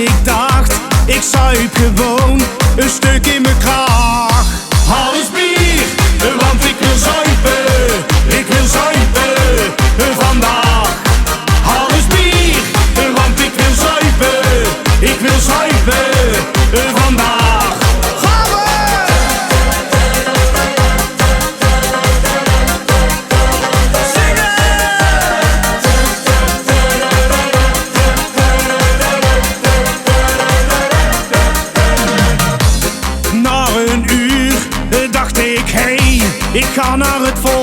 ik dacht, ik zuip gewoon een stuk in mijn kraag. Haal eens bier, want ik wil zuipen. Ik wil zuipen vandaag. Haal eens bier, want ik wil zuipen. Ik wil zuipen vandaag. Gaan we! Na een uur dacht ik, hey, ik ga naar het volk.